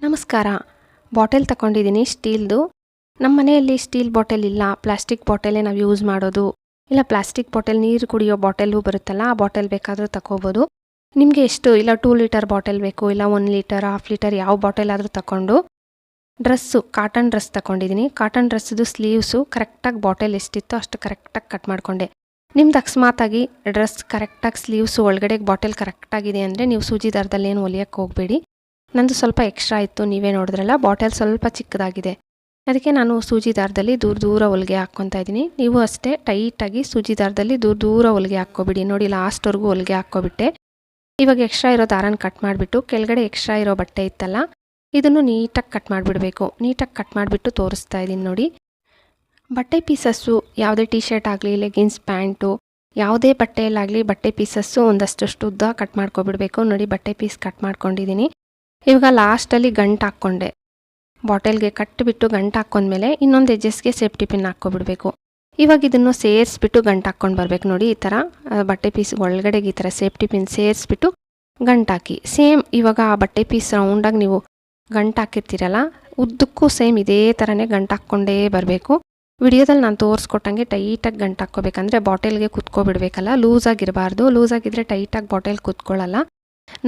ನಮಸ್ಕಾರ. ಬಾಟಲ್ ತಗೊಂಡಿದ್ದೀನಿ ಸ್ಟೀಲ್ದು. ನಮ್ಮ ಮನೆಯಲ್ಲಿ ಸ್ಟೀಲ್ ಬಾಟಲ್ ಇಲ್ಲ, ಪ್ಲಾಸ್ಟಿಕ್ ಬಾಟಲೇ ನಾವು ಯೂಸ್ ಮಾಡೋದು. ಇಲ್ಲ ಪ್ಲಾಸ್ಟಿಕ್ ಬಾಟಲ್, ನೀರು ಕುಡಿಯೋ ಬಾಟಲು ಬರುತ್ತಲ್ಲ, ಆ ಬಾಟಲ್ ಬೇಕಾದರೂ ತಗೋಬೋದು. ನಿಮಗೆ ಎಷ್ಟು, ಇಲ್ಲ 2 ಲೀಟರ್ ಬಾಟಲ್ ಬೇಕು, ಇಲ್ಲ 1 ಲೀಟರ್, ಹಾಫ್ ಲೀಟರ್, ಯಾವ ಬಾಟಲ್ ಆದರೂ ತಗೊಂಡು ಡ್ರೆಸ್ಸು, ಕಾಟನ್ ಡ್ರೆಸ್ ತಗೊಂಡಿದ್ದೀನಿ. ಕಾಟನ್ ಡ್ರೆಸ್ಸದು ಸ್ಲೀವ್ಸು ಕರೆಕ್ಟಾಗಿ ಬಾಟಲ್ ಎಷ್ಟಿತ್ತೋ ಅಷ್ಟು ಕರೆಕ್ಟಾಗಿ ಕಟ್ ಮಾಡಿಕೊಂಡೆ. ನಿಮ್ದು ಅಕಸ್ಮಾತಾಗಿ ಡ್ರೆಸ್ ಕರೆಕ್ಟಾಗಿ ಸ್ಲೀವ್ಸು ಒಳಗಡೆ ಬಾಟಲ್ ಕರೆಕ್ಟಾಗಿದೆ ಅಂದರೆ ನೀವು ಸೂಜಿ ದಾರದಲ್ಲಿ ಏನು ಹೊಲಿಯೋಕ್ಕೆ ಹೋಗಬೇಡಿ. ನಂದು ಸ್ವಲ್ಪ ಎಕ್ಸ್ಟ್ರಾ ಇತ್ತು, ನೀವೇ ನೋಡಿದ್ರಲ್ಲ, ಬಾಟಲ್ ಸ್ವಲ್ಪ ಚಿಕ್ಕದಾಗಿದೆ. ಅದಕ್ಕೆ ನಾನು ಸೂಜಿ ದಾರದಲ್ಲಿ ದೂರ ಹೊಲಿಗೆ ಹಾಕ್ಕೊತಾ ಇದ್ದೀನಿ. ನೀವು ಅಷ್ಟೇ ಟೈಟಾಗಿ ಸೂಜಿ ದಾರದಲ್ಲಿ ದೂರ ಹೊಲಿಗೆ ಹಾಕ್ಕೊಬಿಡಿ. ನೋಡಿ, ಲಾಸ್ಟ್ವರೆಗೂ ಹೊಲಿಗೆ ಹಾಕ್ಕೊಬಿಟ್ಟೆ. ಇವಾಗ ಎಕ್ಸ್ಟ್ರಾ ಇರೋ ದಾರನ ಕಟ್ ಮಾಡಿಬಿಟ್ಟು ಕೆಳಗಡೆ ಎಕ್ಸ್ಟ್ರಾ ಇರೋ ಬಟ್ಟೆ ಇತ್ತಲ್ಲ, ಇದನ್ನು ನೀಟಾಗಿ ಕಟ್ ಮಾಡಿಬಿಡಬೇಕು. ನೀಟಾಗಿ ಕಟ್ ಮಾಡಿಬಿಟ್ಟು ತೋರಿಸ್ತಾ ಇದ್ದೀನಿ ನೋಡಿ. ಬಟ್ಟೆ ಪೀಸಸ್ಸು ಯಾವುದೇ ಟಿ ಶರ್ಟ್ ಆಗಲಿ, ಲೆಗಿನ್ಸ್, ಪ್ಯಾಂಟು, ಯಾವುದೇ ಬಟ್ಟೆಯಲ್ಲಾಗಲಿ ಬಟ್ಟೆ ಪೀಸಸ್ಸು ಒಂದಷ್ಟು ಉದ್ದ ಕಟ್ ಮಾಡ್ಕೊಬಿಡಬೇಕು. ನೋಡಿ, ಬಟ್ಟೆ ಪೀಸ್ ಕಟ್ ಮಾಡ್ಕೊಂಡಿದ್ದೀನಿ. ಇವಾಗ ಲಾಸ್ಟಲ್ಲಿ ಗಂಟು ಹಾಕ್ಕೊಂಡೆ. ಬಾಟಲ್ಗೆ ಕಟ್ಟಿಬಿಟ್ಟು ಗಂಟು ಹಾಕ್ಕೊಂಡ್ಮೇಲೆ ಇನ್ನೊಂದು ಎಡ್ಜಸ್ಗೆ ಸೇಫ್ಟಿ ಪಿನ್ ಹಾಕ್ಕೊಬಿಡ್ಬೇಕು. ಇವಾಗ ಇದನ್ನು ಸೇರಿಸ್ಬಿಟ್ಟು ಗಂಟು ಹಾಕ್ಕೊಂಡು ಬರಬೇಕು. ನೋಡಿ, ಈ ಥರ ಬಟ್ಟೆ ಪೀಸ್ ಒಳಗಡೆಗೆ ಈ ಥರ ಸೇಫ್ಟಿ ಪಿನ್ ಸೇರಿಸ್ಬಿಟ್ಟು ಗಂಟು ಹಾಕಿ. ಸೇಮ್ ಇವಾಗ ಆ ಬಟ್ಟೆ ಪೀಸ್ ರೌಂಡಾಗಿ ನೀವು ಗಂಟು ಹಾಕಿರ್ತೀರಲ್ಲ, ಉದ್ದಕ್ಕೂ ಸೇಮ್ ಇದೇ ಥರನೇ ಗಂಟು ಹಾಕ್ಕೊಂಡೇ ಬರಬೇಕು. ವಿಡಿಯೋದಲ್ಲಿ ನಾನು ತೋರಿಸ್ಕೊಟ್ಟಂಗೆ ಟೈಟಾಗಿ ಗಂಟು ಹಾಕ್ಕೋಬೇಕಂದ್ರೆ ಬಾಟಲ್ಗೆ ಕುತ್ಕೊಬಿಡ್ಬೇಕಲ್ಲ, ಲೂಸಾಗಿರಬಾರ್ದು. ಲೂಸಾಗಿದ್ದರೆ ಟೈಟಾಗಿ ಬಾಟಲ್ ಕುತ್ಕೊಳ್ಳಲ್ಲ.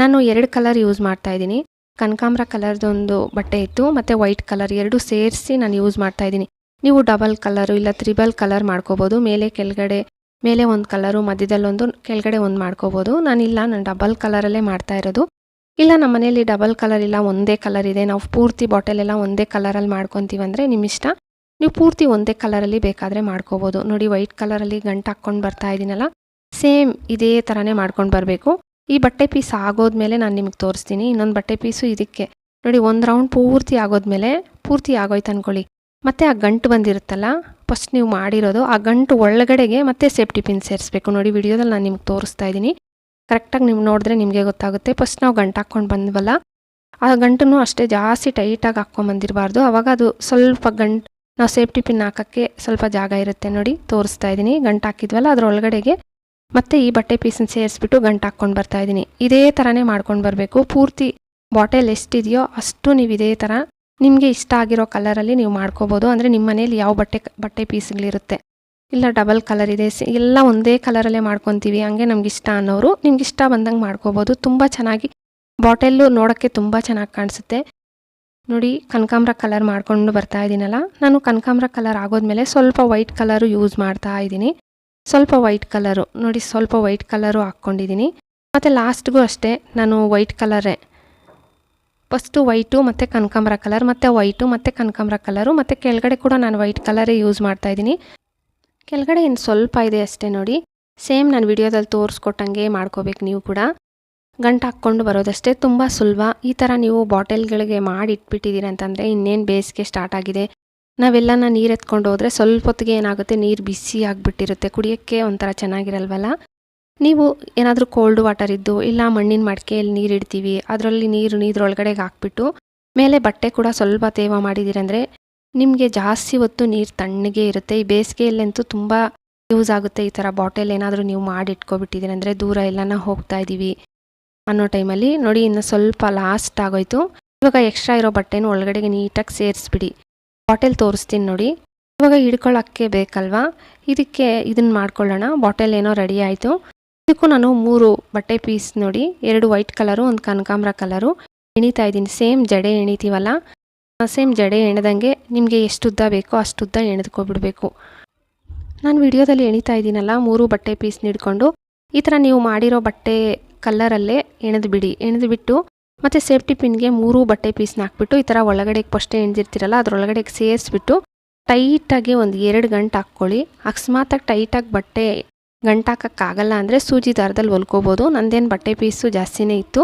ನಾನು 2 ಕಲರ್ ಯೂಸ್ ಮಾಡ್ತಾಯಿದ್ದೀನಿ. ಕನಕಾಂಬ್ರ ಕಲರ್ದೊಂದು ಬಟ್ಟೆ ಇತ್ತು, ಮತ್ತು ವೈಟ್ ಕಲರ್, 2 ಸೇರಿಸಿ ನಾನು ಯೂಸ್ ಮಾಡ್ತಾಯಿದ್ದೀನಿ. ನೀವು ಡಬಲ್ ಕಲರು ಇಲ್ಲ 3 ಕಲರ್ ಮಾಡ್ಕೋಬೋದು. ಮೇಲೆ ಕೆಳಗಡೆ, ಮೇಲೆ ಒಂದು ಕಲರು, ಮಧ್ಯದಲ್ಲೊಂದು, ಕೆಳಗಡೆ ಒಂದು ಮಾಡ್ಕೋಬೋದು. ನಾನು ಡಬಲ್ ಕಲರಲ್ಲೇ ಮಾಡ್ತಾ ಇರೋದು. ಇಲ್ಲ ನಮ್ಮ ಮನೇಲಿ ಡಬಲ್ ಕಲರ್ ಇಲ್ಲ, ಒಂದೇ ಕಲರ್ ಇದೆ, ನಾವು ಪೂರ್ತಿ ಬಾಟಲ್ ಎಲ್ಲ ಒಂದೇ ಕಲರಲ್ಲಿ ಮಾಡ್ಕೊತೀವಂದರೆ ನಿಮ್ಮ ಇಷ್ಟ. ನೀವು ಪೂರ್ತಿ ಒಂದೇ ಕಲರಲ್ಲಿ ಬೇಕಾದರೆ ಮಾಡ್ಕೋಬೋದು. ನೋಡಿ, ವೈಟ್ ಕಲರಲ್ಲಿ ಗಂಟು ಹಾಕ್ಕೊಂಡು ಬರ್ತಾ ಇದ್ದೀನಲ್ಲ, ಸೇಮ್ ಇದೇ ಥರನೇ ಮಾಡ್ಕೊಂಡು ಬರಬೇಕು. ಈ ಬಟ್ಟೆ ಪೀಸ್ ಆಗೋದ್ಮೇಲೆ ನಾನು ನಿಮಗೆ ತೋರಿಸ್ತೀನಿ. ಇನ್ನೊಂದು ಬಟ್ಟೆ ಪೀಸು ಇದಕ್ಕೆ ನೋಡಿ, ಒಂದು ರೌಂಡ್ ಪೂರ್ತಿ ಆಗೋದ್ಮೇಲೆ, ಪೂರ್ತಿ ಆಗೋಯ್ತು ಅಂದ್ಕೊಳ್ಳಿ, ಮತ್ತು ಆ ಗಂಟು ಬಂದಿರುತ್ತಲ್ಲ ಫಸ್ಟ್ ನೀವು ಮಾಡಿರೋದು, ಆ ಗಂಟು ಒಳಗಡೆಗೆ ಮತ್ತೆ ಸೇಫ್ಟಿ ಪಿನ್ ಸೇರಿಸ್ಬೇಕು. ನೋಡಿ, ವಿಡಿಯೋದಲ್ಲಿ ನಾನು ನಿಮ್ಗೆ ತೋರಿಸ್ತಾ ಇದ್ದೀನಿ. ಕರೆಕ್ಟಾಗಿ ನೀವು ನೋಡಿದ್ರೆ ನಿಮಗೆ ಗೊತ್ತಾಗುತ್ತೆ. ಫಸ್ಟ್ ನಾವು ಗಂಟು ಹಾಕ್ಕೊಂಡು ಬಂದ್ವಲ್ಲ, ಆ ಗಂಟನ್ನು ಅಷ್ಟೇ ಜಾಸ್ತಿ ಟೈಟಾಗಿ ಹಾಕ್ಕೊಂಬಂದಿರಬಾರ್ದು. ಆವಾಗ ಅದು ಸ್ವಲ್ಪ ಗಂಟು, ನಾವು ಸೇಫ್ಟಿ ಪಿನ್ ಹಾಕೋಕ್ಕೆ ಸ್ವಲ್ಪ ಜಾಗ ಇರುತ್ತೆ. ನೋಡಿ, ತೋರಿಸ್ತಾ ಇದ್ದೀನಿ. ಗಂಟು ಹಾಕಿದ್ವಲ್ಲ, ಅದರೊಳಗಡೆಗೆ ಮತ್ತು ಈ ಬಟ್ಟೆ ಪೀಸನ್ನು ಸೇರಿಸ್ಬಿಟ್ಟು ಗಂಟು ಹಾಕ್ಕೊಂಡು ಬರ್ತಾಯಿದ್ದೀನಿ. ಇದೇ ಥರನೇ ಮಾಡ್ಕೊಂಡು ಬರಬೇಕು. ಪೂರ್ತಿ ಬಾಟಲ್ ಎಷ್ಟಿದೆಯೋ ಅಷ್ಟು ನೀವು ಇದೇ ಥರ ನಿಮಗೆ ಇಷ್ಟ ಆಗಿರೋ ಕಲರಲ್ಲಿ ನೀವು ಮಾಡ್ಕೋಬೋದು. ಅಂದರೆ ನಿಮ್ಮ ಮನೇಲಿ ಯಾವ ಬಟ್ಟೆ ಪೀಸ್ಗಳಿರುತ್ತೆ, ಇಲ್ಲ ಡಬಲ್ ಕಲರ್ ಇದೆ, ಎಲ್ಲ ಒಂದೇ ಕಲರಲ್ಲೇ ಮಾಡ್ಕೊತೀವಿ, ಹಂಗೆ ನಮ್ಗೆ ಇಷ್ಟ ಅನ್ನೋರು ನಿಮ್ಗೆ ಇಷ್ಟ ಬಂದಂಗೆ ಮಾಡ್ಕೋಬೋದು. ತುಂಬ ಚೆನ್ನಾಗಿ ಬಾಟಲ್ಲು ನೋಡೋಕ್ಕೆ ತುಂಬ ಚೆನ್ನಾಗಿ ಕಾಣಿಸುತ್ತೆ. ನೋಡಿ, ಕನಕಾಂಬ್ರ ಕಲರ್ ಮಾಡ್ಕೊಂಡು ಬರ್ತಾ ಇದ್ದೀನಲ್ಲ, ನಾನು ಕನಕಾಂಬ್ರ ಕಲರ್ ಆಗೋದ್ಮೇಲೆ ಸ್ವಲ್ಪ ವೈಟ್ ಕಲರು ಯೂಸ್ ಮಾಡ್ತಾ ಇದ್ದೀನಿ. ಸ್ವಲ್ಪ ವೈಟ್ ಕಲರು ನೋಡಿ, ಸ್ವಲ್ಪ ವೈಟ್ ಕಲರು ಹಾಕ್ಕೊಂಡಿದ್ದೀನಿ. ಮತ್ತು ಲಾಸ್ಟ್ಗೂ ಅಷ್ಟೇ ನಾನು ವೈಟ್ ಕಲರೇ, ಫಸ್ಟು ವೈಟು ಮತ್ತು ಕನಕಾಂಬ್ರ ಕಲರ್, ಮತ್ತು ವೈಟು ಮತ್ತು ಕನಕಾಂಬ್ರ ಕಲರು, ಮತ್ತು ಕೆಳಗಡೆ ಕೂಡ ನಾನು ವೈಟ್ ಕಲರೇ ಯೂಸ್ ಮಾಡ್ತಾಯಿದ್ದೀನಿ. ಕೆಳಗಡೆ ಇನ್ನು ಸ್ವಲ್ಪ ಇದೆ ಅಷ್ಟೇ. ನೋಡಿ, ಸೇಮ್ ನಾನು ವಿಡಿಯೋದಲ್ಲಿ ತೋರಿಸ್ಕೊಟ್ಟಂಗೆ ಮಾಡ್ಕೋಬೇಕು. ನೀವು ಕೂಡ ಗಂಟು ಹಾಕ್ಕೊಂಡು ಬರೋದಷ್ಟೇ, ತುಂಬ ಸುಲಭ. ಈ ಥರ ನೀವು ಬಾಟಲ್ಗಳಿಗೆ ಮಾಡಿ ಇಟ್ಬಿಟ್ಟಿದ್ದೀರಿ ಅಂತಂದರೆ, ಇನ್ನೇನು ಬೇಸಿಗೆ ಸ್ಟಾರ್ಟ್ ಆಗಿದೆ, ನಾವೆಲ್ಲನ ನೀರು ಎತ್ಕೊಂಡು ಹೋದರೆ ಸ್ವಲ್ಪ ಹೊತ್ತಿಗೆ ಏನಾಗುತ್ತೆ, ನೀರು ಬಿಸಿ ಆಗಿಬಿಟ್ಟಿರುತ್ತೆ, ಕುಡಿಯೋಕ್ಕೆ ಒಂಥರ ಚೆನ್ನಾಗಿರಲ್ವಲ್ಲ. ನೀವು ಏನಾದರೂ ಕೋಲ್ಡ್ ವಾಟರ್ ಇದ್ದು, ಇಲ್ಲ ಮಣ್ಣಿನ ಮಡಿಕೆಯಲ್ಲಿ ನೀರು ಇಡ್ತೀವಿ, ಅದರಲ್ಲಿ ನೀರೊಳಗಡೆಗೆ ಹಾಕ್ಬಿಟ್ಟು ಮೇಲೆ ಬಟ್ಟೆ ಕೂಡ ಸ್ವಲ್ಪ ತೇವ ಮಾಡಿದ್ದೀರಂದರೆ ನಿಮಗೆ ಜಾಸ್ತಿ ಹೊತ್ತು ನೀರು ತಣ್ಣಗೆ ಇರುತ್ತೆ. ಈ ಬೇಸಿಗೆಯಲ್ಲಂತೂ ತುಂಬ ಯೂಸ್ ಆಗುತ್ತೆ. ಈ ಥರ ಬಾಟಲ್ ಏನಾದರೂ ನೀವು ಮಾಡಿ ಇಟ್ಕೊಬಿಟ್ಟಿದ್ದೀರಿ ಅಂದರೆ, ದೂರ ಎಲ್ಲನ ಹೋಗ್ತಾ ಇದ್ದೀವಿ ಅನ್ನೋ ಟೈಮಲ್ಲಿ. ನೋಡಿ, ಇನ್ನು ಸ್ವಲ್ಪ ಲಾಸ್ಟ್ ಆಗೋಯ್ತು. ಇವಾಗ ಎಕ್ಸ್ಟ್ರಾ ಇರೋ ಬಟ್ಟೆನೂ ಒಳಗಡೆಗೆ ನೀಟಾಗಿ ಸೇರಿಸ್ಬಿಡಿ. ಬಾಟಲ್ ತೋರಿಸ್ತೀನಿ ನೋಡಿ. ಇವಾಗ ಹಿಡ್ಕೊಳ್ಳೋಕ್ಕೆ ಬೇಕಲ್ವಾ, ಇದಕ್ಕೆ ಇದನ್ನು ಮಾಡ್ಕೊಳ್ಳೋಣ. ಬಾಟಲ್ ಏನೋ ರೆಡಿ ಆಯಿತು. ಇದಕ್ಕೂ ನಾನು 3 ಬಟ್ಟೆ ಪೀಸ್ ನೋಡಿ, 2 ವೈಟ್ ಕಲರು, ಒಂದು ಕನಕಾಂಬ್ರ ಕಲರು ಎಣಿತಾ ಇದ್ದೀನಿ. ಸೇಮ್ ಜಡೆ ಎಣಿತೀವಲ್ಲ, ಸೇಮ್ ಜಡೆ ಎಣ್ದಂಗೆ ನಿಮಗೆ ಎಷ್ಟು ಉದ್ದ ಬೇಕೋ ಅಷ್ಟು ಉದ್ದ ಎಣೆದ್ಕೊಬಿಡ್ಬೇಕು. ನಾನು ವಿಡಿಯೋದಲ್ಲಿ ಎಣಿತಾ ಇದ್ದೀನಲ್ಲ, 3 ಬಟ್ಟೆ ಪೀಸ್ ಹಿಡ್ಕೊಂಡು ಈ ಥರ ನೀವು ಮಾಡಿರೋ ಬಟ್ಟೆ ಕಲ್ಲರಲ್ಲೇ ಎಣೆದ್ಬಿಟ್ಟು ಮತ್ತು ಸೇಫ್ಟಿ ಪಿನ್ಗೆ 3 ಬಟ್ಟೆ ಪೀಸ್ನ ಹಾಕ್ಬಿಟ್ಟು ಈ ಥರ ಒಳಗಡೆಗೆ ಫಸ್ಟೇ ಎಣ್ದಿರ್ತೀರಲ್ಲ, ಅದರೊಳಗಡೆಗೆ ಸೇರಿಸ್ಬಿಟ್ಟು ಟೈಟಾಗಿ ಒಂದು 2 ಗಂಟು ಹಾಕ್ಕೊಳ್ಳಿ. ಅಕಸ್ಮಾತಾಗಿ ಟೈಟಾಗಿ ಬಟ್ಟೆ ಗಂಟು ಹಾಕೋಕ್ಕಾಗಲ್ಲ ಅಂದರೆ ಸೂಜಿ ದಾರದಲ್ಲಿ ಹೊಲ್ಕೋಬೋದು. ನಂದೇನು ಬಟ್ಟೆ ಪೀಸು ಜಾಸ್ತಿನೇ ಇತ್ತು,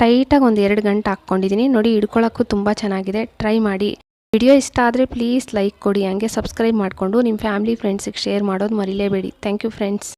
ಟೈಟಾಗಿ ಒಂದು 2 ಗಂಟು ಹಾಕ್ಕೊಂಡಿದ್ದೀನಿ. ನೋಡಿ, ಹಿಡ್ಕೊಳ್ಳೋಕ್ಕೂ ತುಂಬ ಚೆನ್ನಾಗಿದೆ. ಟ್ರೈ ಮಾಡಿ. ವಿಡಿಯೋ ಇಷ್ಟ ಆದರೆ ಪ್ಲೀಸ್ ಲೈಕ್ ಕೊಡಿ, ಹಂಗೆ ಸಬ್ಸ್ಕ್ರೈಬ್ ಮಾಡಿಕೊಂಡು ನಿಮ್ಮ ಫ್ಯಾಮಿಲಿ ಫ್ರೆಂಡ್ಸಿಗೆ ಶೇರ್ ಮಾಡೋದು ಮರಿಲೇಬೇಡಿ. Thank you friends.